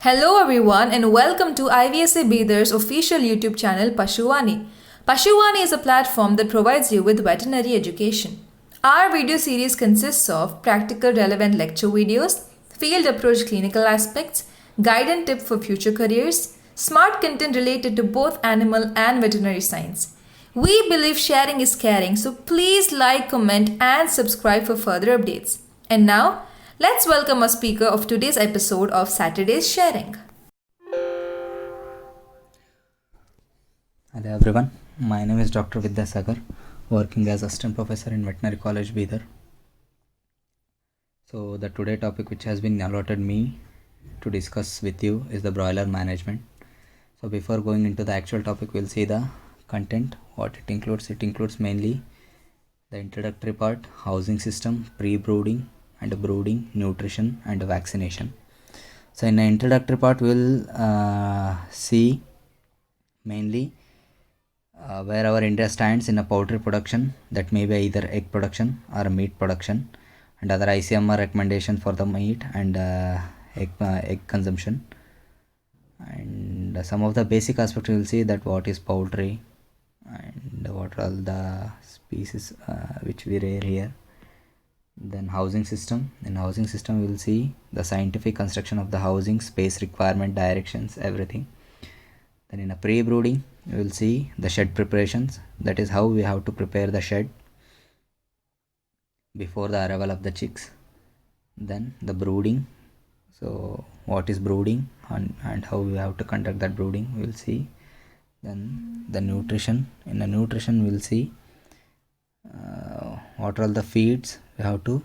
Hello everyone and welcome to IVSA Bedar's official YouTube channel Pashuvani. Pashuvani is a platform that provides you with veterinary education. Our video series consists of practical relevant lecture videos, field approach clinical aspects, guide and tip for future careers, smart content related to both animal and veterinary science. We believe sharing is caring, so please like, comment and subscribe for further updates. And now, let's welcome a speaker of today's episode of Saturday's Sharing. Hello everyone, my name is Dr. Vidyasagar, working as Assistant Professor in Veterinary College, Bidar. So the today topic which has been allotted me to discuss with you is the broiler management. So before going into the actual topic, we'll see the content, what it includes. It includes mainly the introductory part, housing system, pre-brooding and brooding, nutrition and vaccination. So in the introductory part, we'll see mainly where our India stands in a poultry production, that may be either egg production or meat production, and other ICMR recommendation for the meat and egg consumption. And some of the basic aspects we will see, that what is poultry and what are all the species which we rear here. Then housing system. In housing system we will see the scientific construction of the housing, space requirement, directions, everything. Then in a pre-brooding we will see the shed preparations, that is how we have to prepare the shed before the arrival of the chicks. Then the brooding, so what is brooding and how we have to conduct that brooding we will see. Then the nutrition. In the nutrition we will see what are all the feeds we have to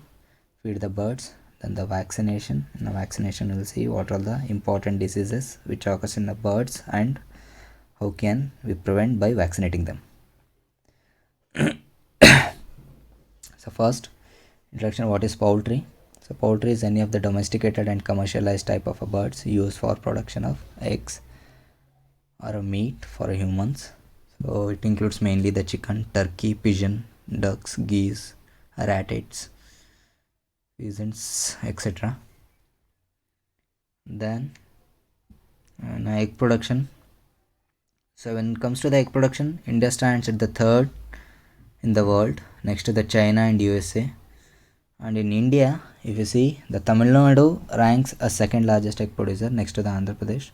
feed the birds. Then the vaccination. In the vaccination we will see what are the important diseases which occurs in the birds and how can we prevent by vaccinating them. So first, introduction, what is poultry. So poultry is any of the domesticated and commercialized type of birds used for production of eggs or meat for humans. So it includes mainly the chicken, turkey, pigeon, ducks, geese, rabbits, pheasants, etc. Then egg production. So when it comes to the egg production, India stands at the third in the world, next to the China and USA. And in India, if you see, the Tamil Nadu ranks as second largest egg producer next to the Andhra Pradesh.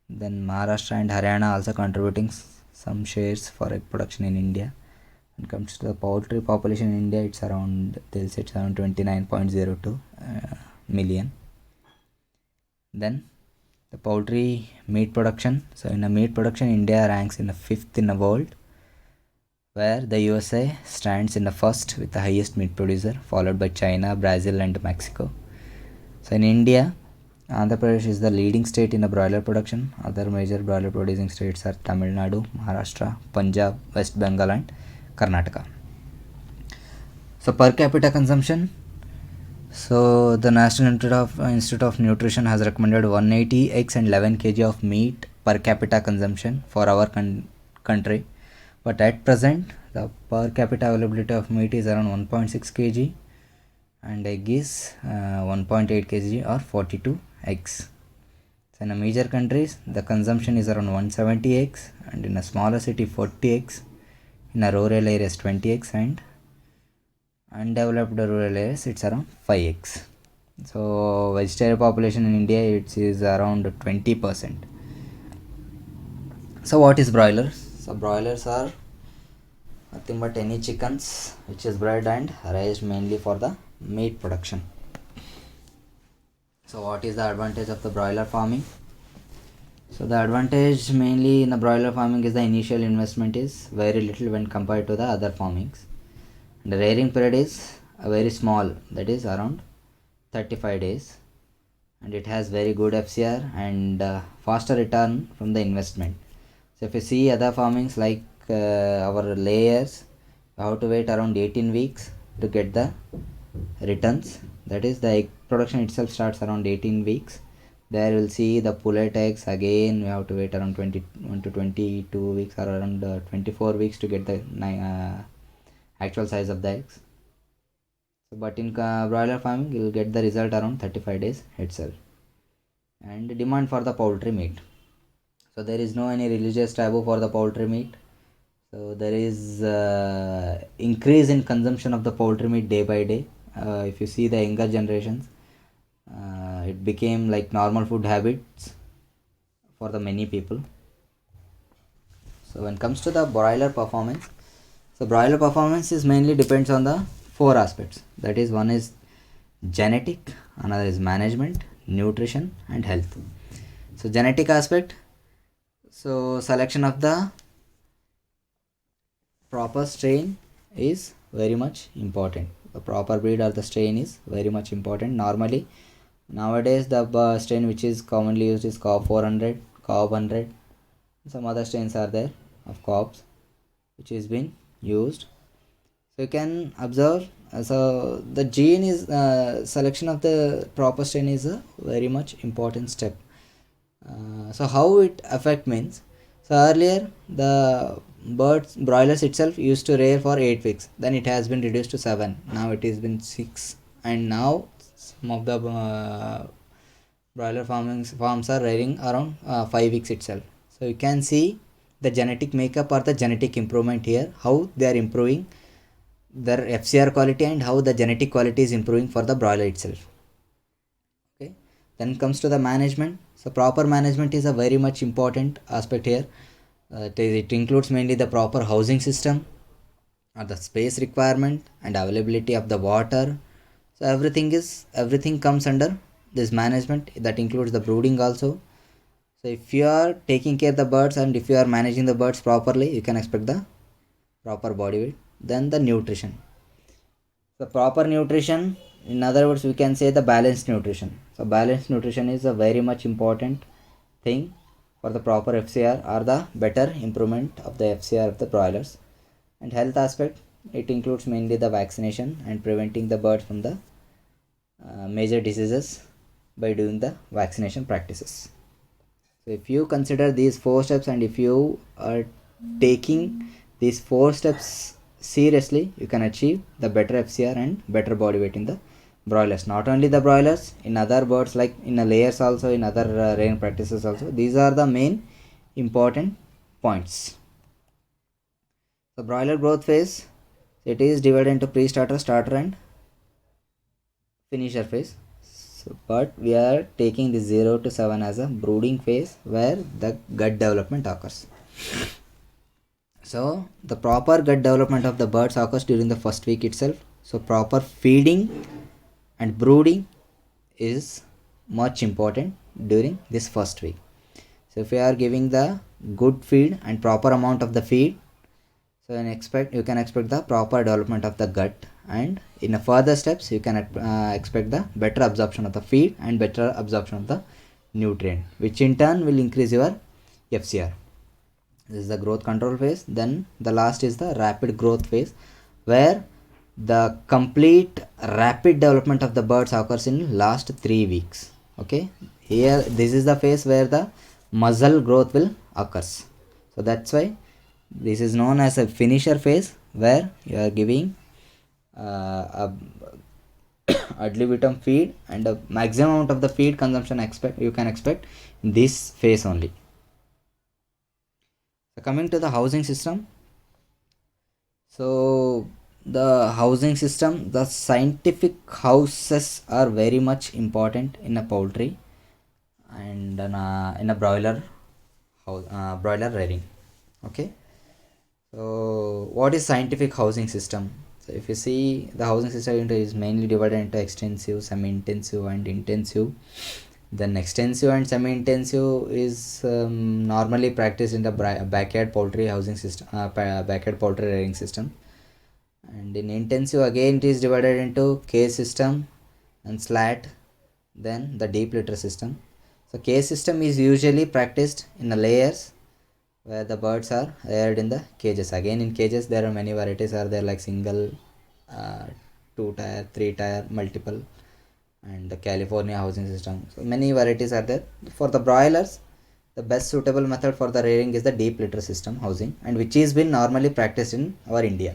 Then Maharashtra and Haryana also contributing some shares for egg production in India. When it comes to the poultry population in India, it's around, they'll say it's around 29.02 million. Then the poultry meat production. So in the meat production, India ranks in the 5th in the world, where the USA stands in the first with the highest meat producer, followed by China, Brazil and Mexico. So in India, Andhra Pradesh is the leading state in the broiler production. Other major broiler producing states are Tamil Nadu, Maharashtra, Punjab, West Bengal and Karnataka. So per capita consumption. So the National Institute of Nutrition has recommended 180 eggs and 11 kg of meat per capita consumption for our country. But at present, the per capita availability of meat is around 1.6 kg and egg is 1.8 kg or 42 eggs. So in a major countries, the consumption is around 170 eggs, and in a smaller city 40 eggs, in a rural areas 20 eggs, and undeveloped rural areas it's around 5 eggs. So vegetarian population in India, it is around 20%. So what is broilers? So broilers are nothing but any chickens which is bred and raised mainly for the meat production. So what is the advantage of the broiler farming? So the advantage mainly in the broiler farming is the initial investment is very little when compared to the other farmings. The rearing period is very small, that is around 35 days, and it has very good FCR and faster return from the investment. So if you see other farmings like our layers, you have to wait around 18 weeks to get the returns. That is, the egg production itself starts around 18 weeks. There you will see the pullet eggs, again we have to wait around 21 to 22 weeks or around 24 weeks to get the actual size of the eggs. So but in broiler farming you will get the result around 35 days itself. and demand for the poultry meat. So there is no any religious taboo for the poultry meat. So there is increase in consumption of the poultry meat day by day. If you see the younger generations, it became like normal food habits for the many people. So when it comes to the broiler performance, so broiler performance is mainly depends on the four aspects. That is, one is genetic, another is management, nutrition, and health. So genetic aspect, so selection of the proper strain is very much important. The proper breed or the strain is very much important. Normally nowadays the strain which is commonly used is cob 400, cob 100. Some other strains are there of cobs which is been used. So you can observe, so the gene is selection of the proper strain is a very much important step. So how it affect means, so earlier the birds broilers itself used to rear for 8 weeks, then it has been reduced to 7, now it has been 6, and now some of the broiler farms are rearing around 5 weeks itself. So you can see the genetic makeup or the genetic improvement here, how they are improving their FCR quality and how the genetic quality is improving for the broiler itself. Okay, then comes to the management. So proper management is a very much important aspect here. It includes mainly the proper housing system or the space requirement and availability of the water. So everything comes under this management. That includes the brooding also. So if you are taking care of the birds and if you are managing the birds properly, you can expect the proper body weight. Then the nutrition. The proper nutrition, in other words, we can say the balanced nutrition. So balanced nutrition is a very much important thing for the proper FCR or the better improvement of the FCR of the broilers. And health aspect, it includes mainly the vaccination and preventing the birds from the major diseases by doing the vaccination practices. So if you consider these 4 steps and if you are taking these 4 steps seriously, you can achieve the better FCR and better body weight in the broilers. Not only the broilers, in other birds like in the layers also, in other rearing practices also. These are the main important points. The broiler growth phase, it is divided into pre-starter, starter and finisher phase. So, but we are taking the 0 to 7 as a brooding phase where the gut development occurs. So the proper gut development of the birds occurs during the first week itself. So proper feeding and brooding is much important during this first week. So if you are giving the good feed and proper amount of the feed, so you can expect the proper development of the gut, and in the further steps you can expect the better absorption of the feed and better absorption of the nutrient, which in turn will increase your FCR. This is the growth control phase. Then the last is the rapid growth phase, where the complete rapid development of the birds occurs in last 3 weeks. Okay, here this is the phase where the muscle growth will occurs. So that's why this is known as a finisher phase, where you are giving a ad libitum feed, and the maximum amount of the feed consumption you can expect in this phase only. So coming to the housing system, so the housing system, the scientific houses are very much important in a poultry and in a broiler house, broiler rearing. Okay, so what is scientific housing system? So if you see, the housing system is mainly divided into extensive, semi-intensive and intensive. Then extensive and semi-intensive is normally practiced in the backyard poultry housing system, backyard poultry rearing system. And in intensive, again it is divided into cage system and slat, then the deep litter system. So cage system is usually practiced in the layers where the birds are reared in the cages. Again, in cages there are many varieties are there, like single, 2 tier, 3 tier, multiple, and the California housing system. So many varieties are there. For the broilers, the best suitable method for the rearing is the deep litter system housing, and which is been normally practiced in our India.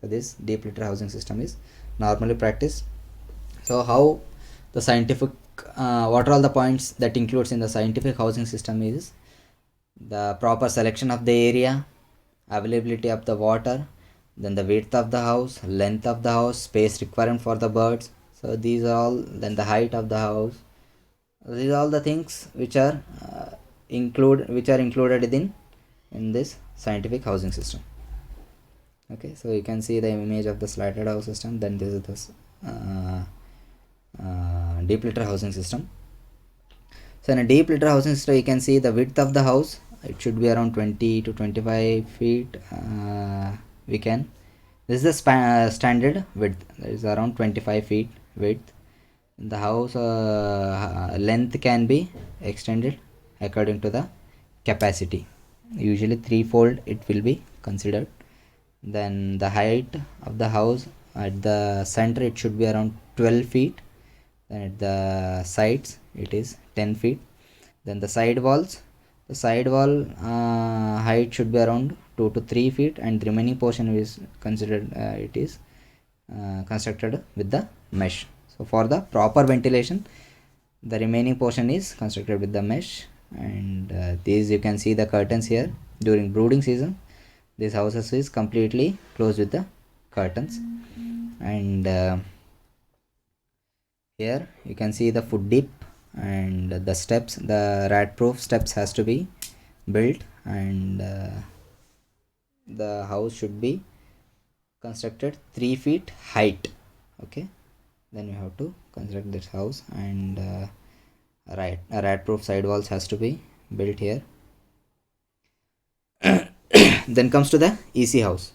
So this deep litter housing system is normally practiced. So how the scientific what are all the points that includes in the scientific housing system is the proper selection of the area, availability of the water, then the width of the house, length of the house, space requirement for the birds. So these are all, then the height of the house. These are all the things which are included in this scientific housing system. Okay, so you can see the image of the slatted house system. Then this is this deep litter housing system. So in a deep litter housing system, you can see the width of the house, it should be around 20 to 25 feet. This is the standard width, that is around 25 feet width. The house length can be extended according to the capacity, usually threefold it will be considered. Then the height of the house, at the center it should be around 12 feet, then at the sides it is 10 feet. Then the side walls, the side wall height should be around 2 to 3 feet, and the remaining portion is considered it is constructed with the mesh. So for the proper ventilation, the remaining portion is constructed with the mesh. And these, you can see the curtains here. During brooding season, this houses is completely closed with the curtains. And here you can see the foot dip and the steps. The rat proof steps has to be built, and the house should be constructed 3 feet height. Okay, then you have to construct this house, and rat proof side walls has to be built here. Then comes to the EC house.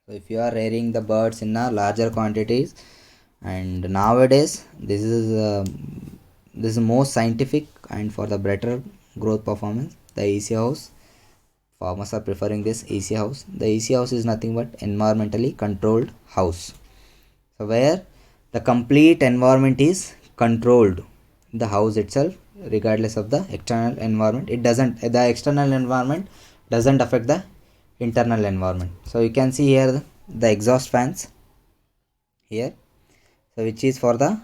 So if you are rearing the birds in a larger quantities, and nowadays this is most scientific, and for the better growth performance, the EC house, farmers are preferring this EC house. The EC house is nothing but environmentally controlled house, so where the complete environment is controlled in the house itself, regardless of the external environment. The external environment doesn't affect the internal environment. So you can see here the exhaust fans here, so which is for the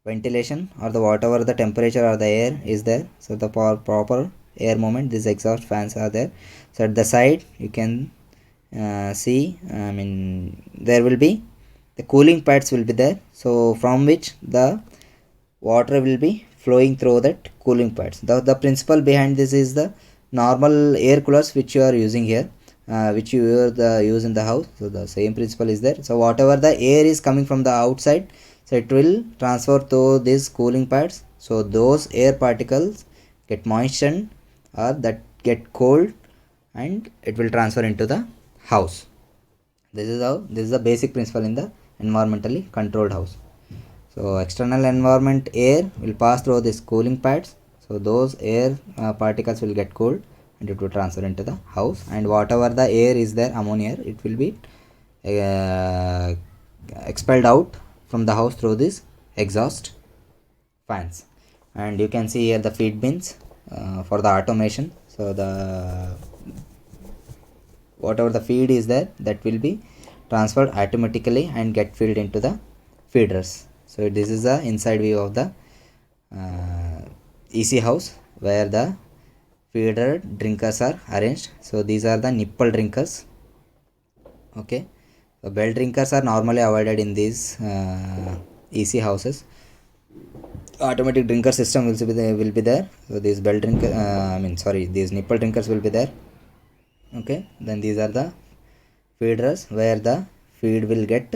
ventilation, or the whatever the temperature or the air is there. So the proper air movement, these exhaust fans are there. So at the side you can see, there will be the cooling pads will be there, so from which the water will be flowing through that cooling pads. The principle behind this is the normal air coolers which you are using here, which you use in the house. So the same principle is there. So whatever the air is coming from the outside, so it will transfer to these cooling pads. So those air particles get moistened or that get cold, and it will transfer into the house. This is the basic principle in the environmentally controlled house. So external environment air will pass through these cooling pads, so those air particles will get cooled, and it will transfer into the house. And whatever the air is there, ammonia, it will be expelled out from the house through these exhaust fans. And you can see here the feed bins for the automation. So the whatever the feed is there, that will be transferred automatically and get filled into the feeders. So this is the inside view of the EC house, where the feeder drinkers are arranged. So these are the nipple drinkers. Okay, so bell drinkers are normally avoided in these EC houses. Automatic drinker system will be there. So these bell drinker these nipple drinkers will be there. Okay, then these are the feeders, where the feed will get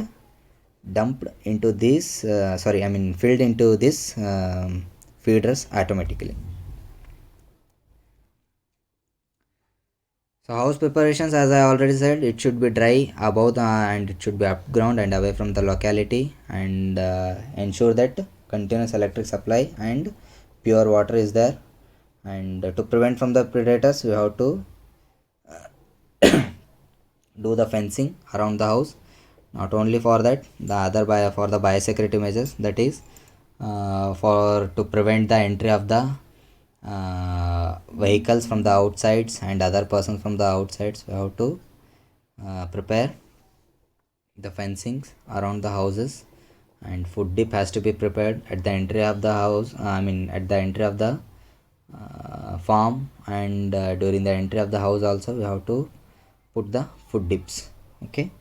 dumped into this filled into this feeders automatically. So house preparations, as I already said, it should be dry above and it should be up ground and away from the locality, and ensure that continuous electric supply and pure water is there. And to prevent from the predators, we have to do the fencing around the house. Not only for that, for the biosecurity measures, that is to prevent the entry of the vehicles from the outsides and other persons from the outsides. We have to prepare the fencings around the houses, and food dip has to be prepared at the entry of the house, at the entry of the farm, and during the entry of the house also we have to put the food dips. Okay,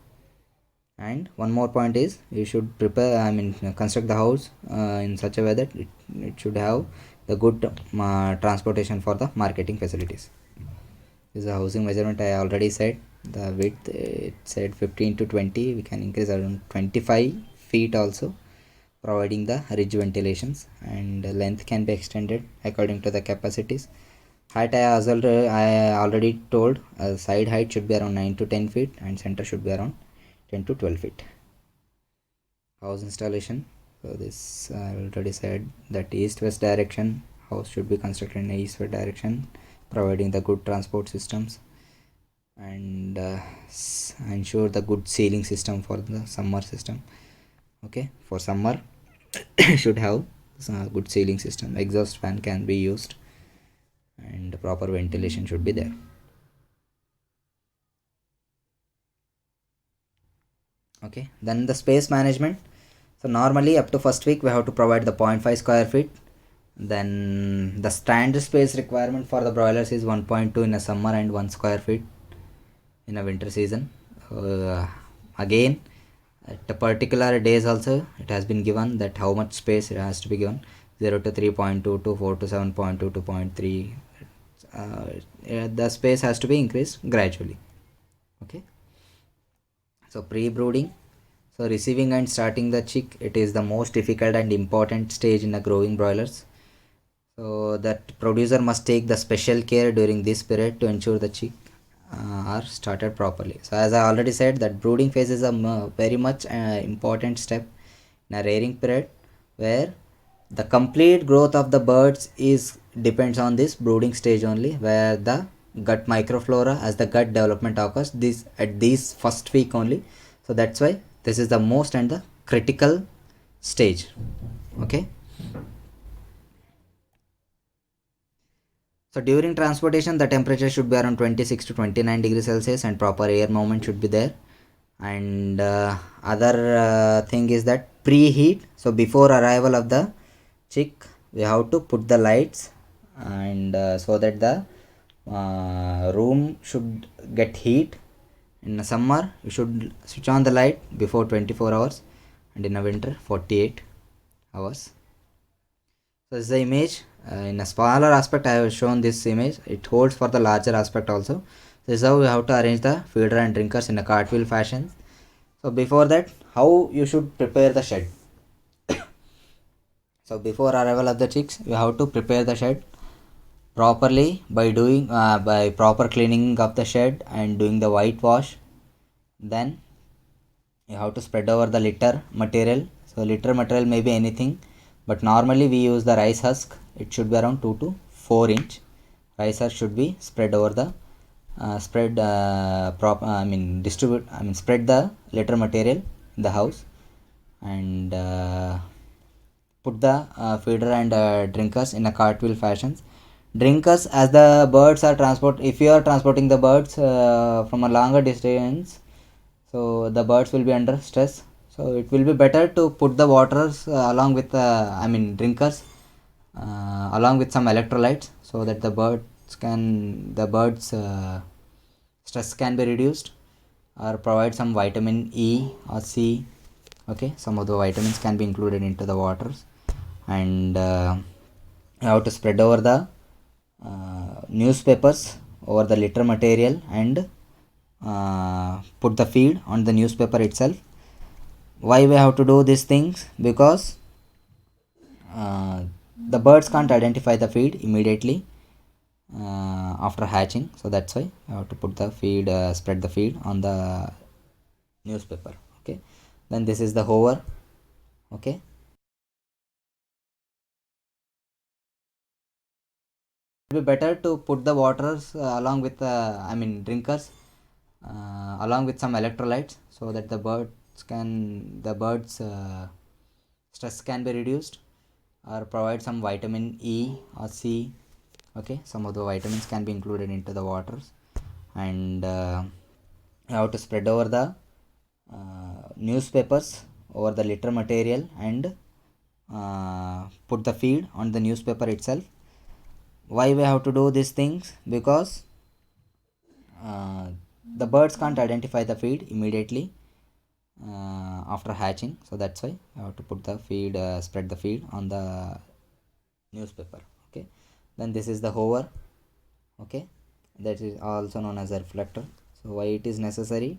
and one more point is you should prepare, construct the house in such a way that it should have the good transportation for the marketing facilities. This is a housing measurement. I already said the width, it said 15 to 20, we can increase around 25 feet also, providing the ridge ventilations, and length can be extended according to the capacities. Height, I already told, side height should be around 9 to 10 feet and center should be around 10 to 12 feet. House installation, so this I already said that east-west direction, house should be constructed in east-west direction, providing the good transport systems, and ensure the good ceiling system for the summer system. Okay, for summer should have good ceiling system, exhaust fan can be used, and proper ventilation should be there. Okay, then the space management. So normally up to first week we have to provide the 0.5 square feet. Then the standard space requirement for the broilers is 1.2 in a summer and 1 square feet in a winter season. Again, at a particular days also it has been given that how much space it has to be given, 0 to 3.2 to 4 to 7.2 to 0.3. The space has to be increased gradually. Okay, so pre-brooding. So receiving and starting the chick, it is the most difficult and important stage in the growing broilers. So that producer must take the special care during this period to ensure the chick are started properly. So as I already said, that brooding phase is a very much important step in a rearing period, where the complete growth of the birds is depends on this brooding stage only, where the gut microflora as the gut development occurs this at this first week only. So that's why this is the most and the critical stage. Okay, so during transportation the temperature should be around 26 to 29 degrees Celsius and proper air movement should be there. And other thing is that preheat. So before arrival of the chick we have to put the lights, and so that the room should get heat. In the summer you should switch on the light before 24 hours, and in a winter 48 hours. So this is the image. In a smaller aspect I have shown this image, it holds for the larger aspect also. This is how you have to arrange the feeder and drinkers in a cartwheel fashion. So before that, how you should prepare the shed. So before arrival of the chicks you have to prepare the shed properly by doing by proper cleaning of the shed and doing the whitewash. Then you have to spread over the litter material. So litter material may be anything, but normally we use the rice husk. It should be around 2 to 4 inch. Rice husk should be spread over the spread the litter material in the house, and put the feeder and drinkers in a cartwheel fashion. Drinkers, as the birds are if you are transporting the birds from a longer distance, so the birds will be under stress. So it will be better to put the waters along with drinkers along with some electrolytes, so that the birds stress can be reduced, or provide some vitamin E or C. Okay, some of the vitamins can be included into the waters, and you have to spread over the newspapers over the litter material, and put the feed on the newspaper itself. Why we have to do these things? Because the birds can't identify the feed immediately after hatching, so that's why you have to put the feed spread the feed on the newspaper. Okay, then this is the hover. Okay, it will be better to put the waters along with drinkers along with some electrolytes, so that the birds stress can be reduced, or provide some vitamin E or C. Okay, some of the vitamins can be included into the waters, and you have to spread over the newspapers over the litter material and put the feed on the newspaper itself. Why we have to do these things? Because the birds can't identify the feed immediately after hatching, so that's why I have to put the feed, spread the feed on the newspaper. Okay, then this is the hover. Okay, that is also known as a reflector. So why it is necessary?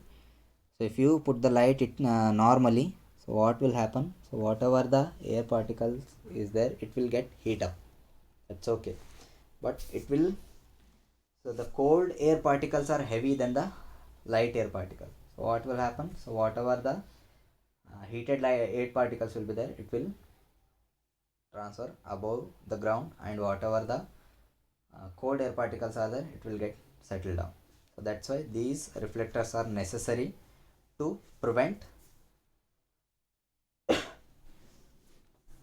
So if you put the light it normally, so what will happen? So whatever the air particles is there, it will get heat up, that's okay, but it will, so the cold air particles are heavy than the light air particles. So what will happen? So whatever the heated light air particles will be there, it will transfer above the ground, and whatever the cold air particles are there, it will get settled down. So that's why these reflectors are necessary to prevent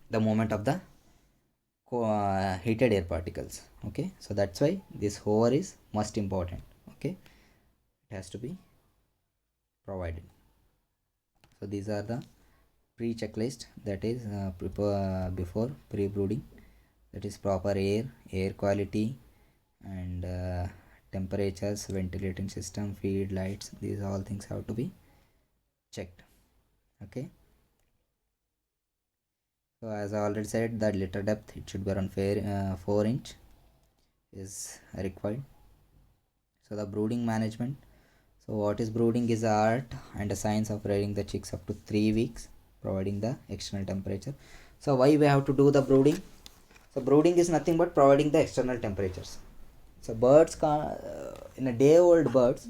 the movement of the heated air particles. Okay, so that's why this hover is most important. Okay, it has to be provided. So these are the pre-checklist, that is before pre-brooding, that is proper air quality, and temperatures, ventilation system, feed, lights, these all things have to be checked. Okay, so as I already said, that litter depth, it should be around 4 inch is required. So the brooding management, so what is brooding is the art and the science of rearing the chicks up to 3 weeks, providing the external temperature. So why we have to do the brooding? So brooding is nothing but providing the external temperatures. So birds in a day old birds,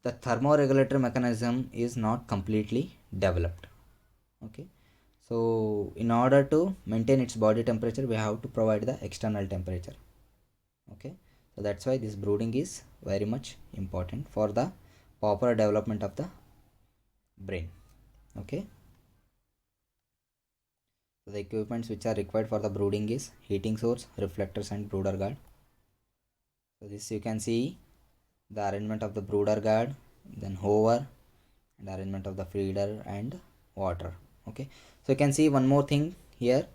the thermoregulatory mechanism is not completely developed. Okay, so in order to maintain its body temperature, we have to provide the external temperature. Okay, so that's why this brooding is very much important for the proper development of the brain. Okay, so the equipments which are required for the brooding is heating source, reflectors, and brooder guard. So this you can see the arrangement of the brooder guard, then hover, and arrangement of the feeder and water. Okay, so you can see one more thing here.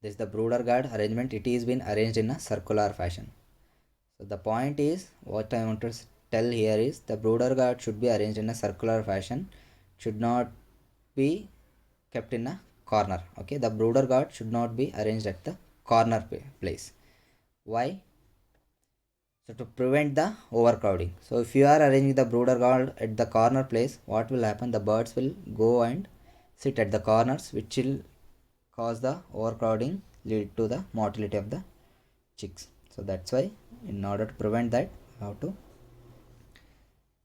This is the brooder guard arrangement. It is been arranged in a circular fashion. So the point is, what I want to tell here is, the brooder guard should be arranged in a circular fashion, should not be kept in a corner. Okay, the brooder guard should not be arranged at the corner place. Why? So to prevent the overcrowding. So if you are arranging the brooder guard at the corner place, what will happen? The birds will go and sit at the corners, which will cause the overcrowding, lead to the mortality of the chicks. So that's why, in order to prevent that, you have to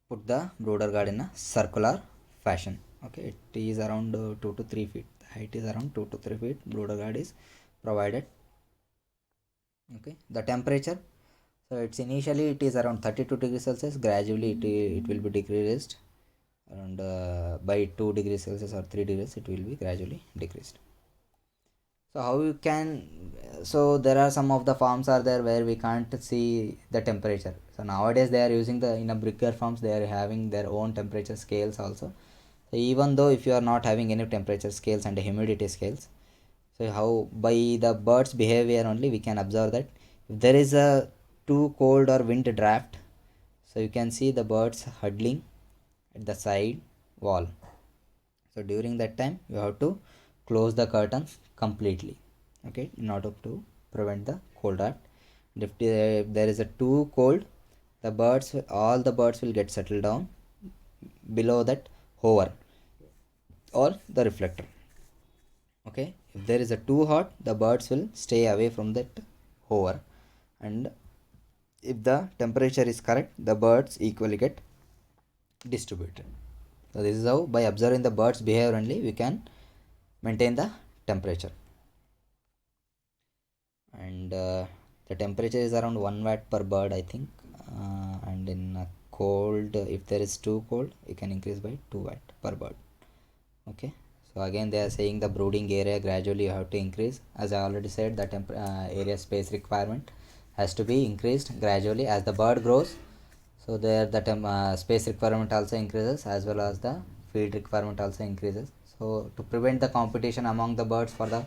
put the brooder guard in a circular fashion. Okay, it is around 2 to 3 feet. The height is around 2 to 3 feet. Brooder guard is provided. Okay, the temperature. So it's initially it is around 32 degrees Celsius. Gradually it will be decreased around by 2 degrees Celsius or 3 degrees. It will be gradually decreased. So how you can, so there are some of the farms are there where we can't see the temperature. So nowadays they are using the, in a bigger farms they are having their own temperature scales also. So even though if you are not having any temperature scales and humidity scales, so how, by the bird's behavior only we can observe that if there is a too cold or wind draft, so you can see the birds huddling at the side wall. So during that time you have to close the curtains completely, okay, in order to prevent the cold draft. And if there is a too cold, the birds, all the birds will get settled down below that hover or the reflector. Okay, if there is a too hot, the birds will stay away from that hover, and if the temperature is correct, the birds equally get distributed. So this is how, by observing the birds behavior only, we can maintain the temperature. And the temperature is around 1 watt per bird, I think, and in cold, if there is too cold, you can increase by 2 watt per bird. Okay, so again they are saying the brooding area gradually you have to increase. As I already said, the area space requirement has to be increased gradually as the bird grows. So there the space requirement also increases, as well as the feed requirement also increases. So to prevent the competition among the birds for the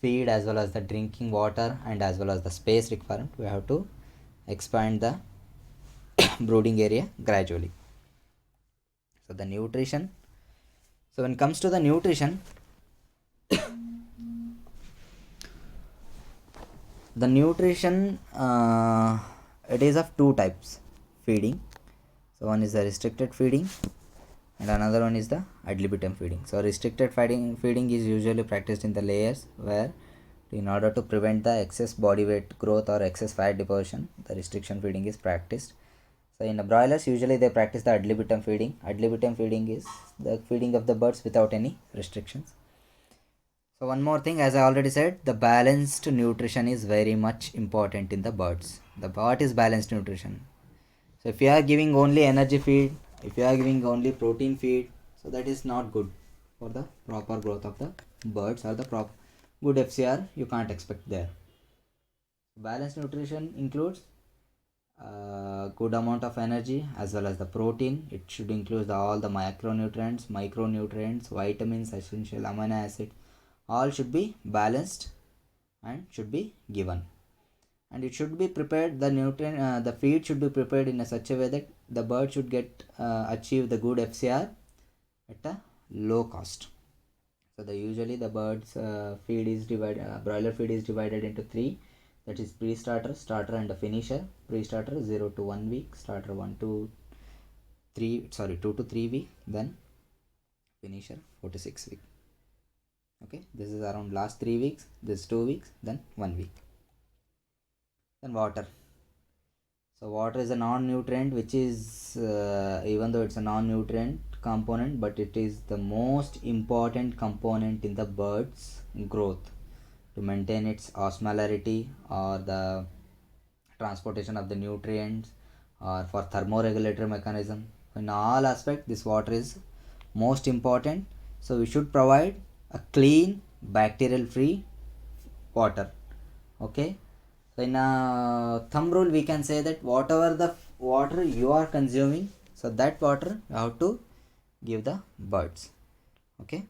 feed, as well as the drinking water, and as well as the space requirement, we have to expand the brooding area gradually. So the nutrition, so when it comes to the nutrition, the nutrition it is of two types feeding. So one is the restricted feeding and another one is the ad libitum feeding. So restricted feeding is usually practiced in the layers, where in order to prevent the excess body weight growth or excess fat deposition, the restriction feeding is practiced. So in the broilers, usually they practice the ad libitum feeding. Ad libitum feeding is the feeding of the birds without any restrictions. So one more thing, as I already said, the balanced nutrition is very much important in the birds. What is balanced nutrition? So if you are giving only energy feed, if you are giving only protein feed, so that is not good for the proper growth of the birds, or the good FCR you can't expect there. Balanced nutrition includes good amount of energy as well as the protein. It should include all the micronutrients, vitamins, essential amino acid. All should be balanced and should be given. And it should be prepared, the feed should be prepared in such a way that the bird should get achieve the good FCR at a low cost. So usually the birds feed is divided, broiler feed is divided into three, that is pre-starter, starter and a finisher. Pre-starter 0 to 1 week, starter 2 to 3 week, then finisher 4 to 6 week. Okay, this is around last 3 weeks, this 2 weeks, then 1 week. Then water. So water is a non-nutrient, which is even though it's a non-nutrient component, but it is the most important component in the bird's growth to maintain its osmolarity, or the transportation of the nutrients, or for thermoregulatory mechanism. In all aspects, this water is most important. So we should provide a clean, bacterial free water. Okay, so in a thumb rule, we can say that whatever the water you are consuming, so that water you have to give the birds. Okay,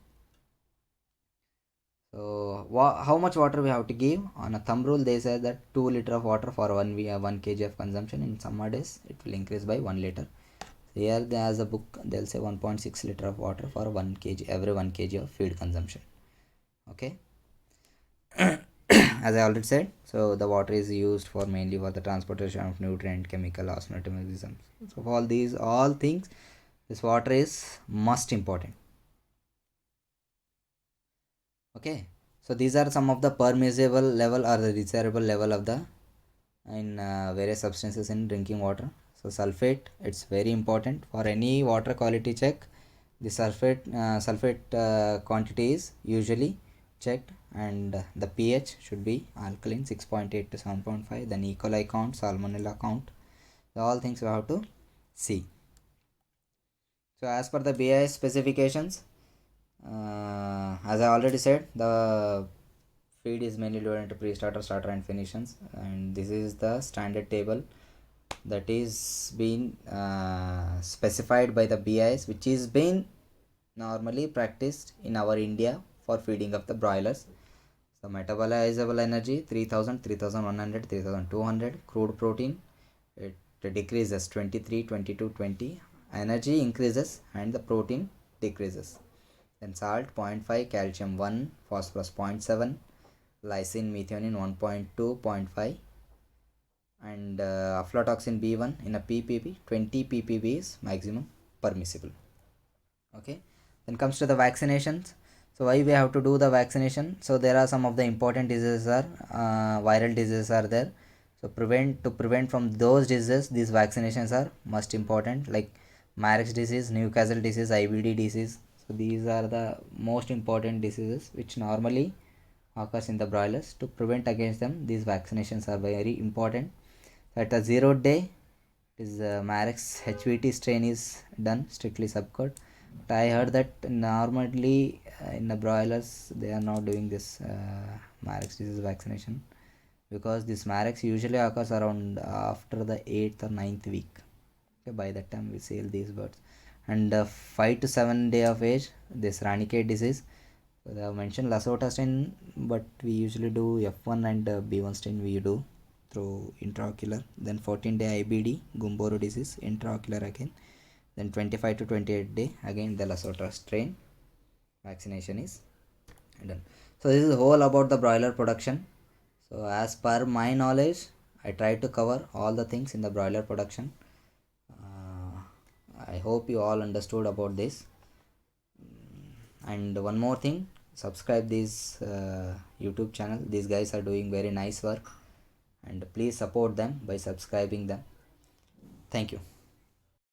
so how much water we have to give? On a thumb rule, they say that 2 liter of water for 1 kg of consumption. In summer days, it will increase by 1 liter. Here, as a book, they'll say 1.6 liter of water for 1 kg, every 1 kg of feed consumption. Okay. As I already said, so the water is used for mainly for the transportation of nutrient, chemical, osmotic mechanisms. So for all things, this water is most important. Okay, so these are some of the permissible level or the desirable level of the in various substances in drinking water. So sulfate, it's very important for any water quality check. The sulfate quantity is usually checked, and the pH should be alkaline 6.8 to 7.5. Then E. coli count, salmonella count, all things we have to see. So as per the BIS specifications, as I already said, the feed is mainly divided into pre-starter, starter and finishers, and this is the standard table that is being specified by the BIS, which is being normally practiced in our India for feeding of the broilers. So metabolizable energy 3000, 3100, 3200. Crude protein, it decreases 23, 22, 20. Energy increases and the protein decreases. Then salt 0.5, calcium 1, phosphorus 0.7, lysine, methionine 1.2, 0.5, and aflatoxin B1 in a ppb 20 ppb is maximum permissible. Okay, then comes to the vaccinations. So why we have to do the vaccination? So there are some of the important diseases are viral diseases are there. So to prevent from those diseases, these vaccinations are most important, like Marek's disease, Newcastle disease, IBD disease. So these are the most important diseases which normally occurs in the broilers. To prevent against them, these vaccinations are very important. At a 0 day, it is Marek's HVT strain is done, strictly subcut. But I heard that normally in the broilers they are not doing this Marek's disease vaccination, because this Marek's usually occurs around after the 8th or 9th week. Okay, by that time we sell these birds. And 5 to 7 day of age, this Ranicate disease. So they have mentioned Lasota strain, but we usually do F1 and B1 strain we do through intraocular. Then 14-day IBD, Gumboro disease, intraocular again. Then 25 to 28 day, again the Lasota strain. Vaccination is done. So this is whole about the broiler production. So as per my knowledge, I tried to cover all the things in the broiler production. I hope you all understood about this. And one more thing, subscribe this YouTube channel. These guys are doing very nice work, and please support them by subscribing them. Thank you.